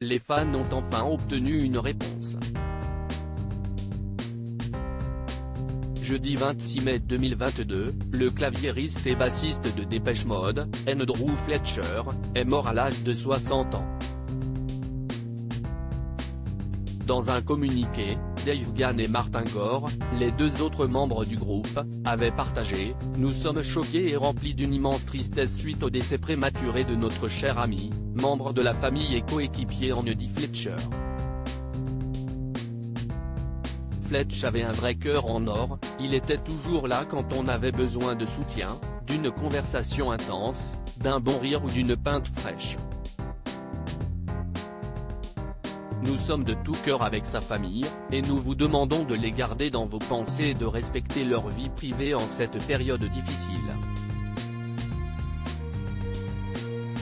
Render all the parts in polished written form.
Les fans ont enfin obtenu une réponse. Jeudi 26 mai 2022, le claviériste et bassiste de Depeche Mode, Andrew Fletcher, est mort à l'âge de 60 ans. Dans un communiqué, Dave Gahan et Martin Gore, les deux autres membres du groupe, avaient partagé « Nous sommes choqués et remplis d'une immense tristesse suite au décès prématuré de notre cher ami, membre de la famille et coéquipier Andy Fletcher. Fletch avait un vrai cœur en or, il était toujours là quand on avait besoin de soutien, d'une conversation intense, d'un bon rire ou d'une pinte fraîche. Nous sommes de tout cœur avec sa famille, et nous vous demandons de les garder dans vos pensées et de respecter leur vie privée en cette période difficile. »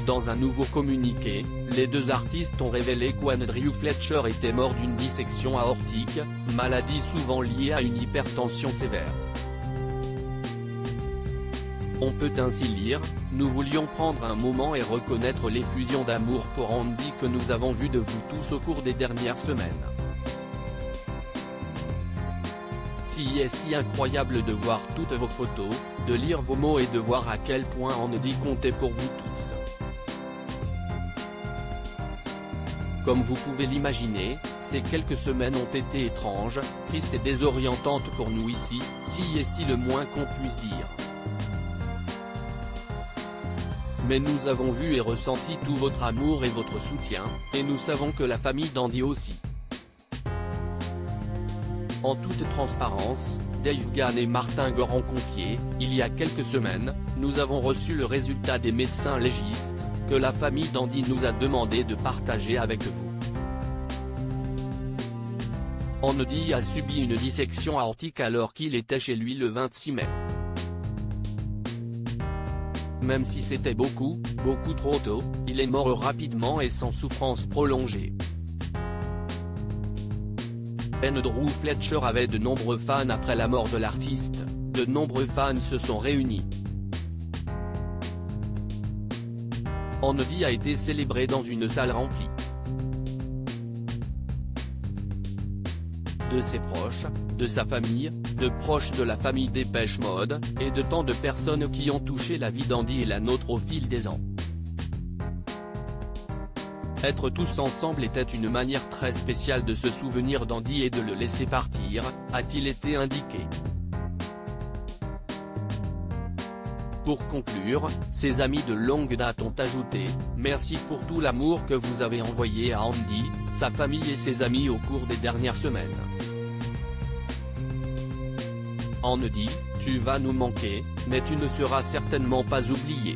Dans un nouveau communiqué, les deux artistes ont révélé qu'Andrew Fletcher était mort d'une dissection aortique, maladie souvent liée à une hypertension sévère. On peut ainsi lire « Nous voulions prendre un moment et reconnaître l'effusion d'amour pour Andy que nous avons vu de vous tous au cours des dernières semaines. C'est si incroyable de voir toutes vos photos, de lire vos mots et de voir à quel point Andy comptait pour vous tous. Comme vous pouvez l'imaginer, ces quelques semaines ont été étranges, tristes et désorientantes pour nous ici, c'est le moins qu'on puisse dire. Mais nous avons vu et ressenti tout votre amour et votre soutien, et nous savons que la famille d'Andy aussi. En toute transparence, Dave Gahan et Martin Gore ont confié, il y a quelques semaines, nous avons reçu le résultat des médecins légistes, que la famille d'Andy nous a demandé de partager avec vous. Andy a subi une dissection aortique alors qu'il était chez lui le 26 mai. Même si c'était beaucoup trop tôt, il est mort rapidement et sans souffrance prolongée. Andrew Fletcher avait de nombreux fans après la mort de l'artiste, de nombreux fans se sont réunis. Andy a été célébré dans une salle remplie. De ses proches, de sa famille, de proches de la famille Depeche Mode, et de tant de personnes qui ont touché la vie d'Andy et la nôtre au fil des ans. Être tous ensemble était une manière très spéciale de se souvenir d'Andy et de le laisser partir, a-t-il été indiqué. Pour conclure, ses amis de longue date ont ajouté « Merci pour tout l'amour que vous avez envoyé à Andy, sa famille et ses amis au cours des dernières semaines. Andy, tu vas nous manquer, mais tu ne seras certainement pas oublié. »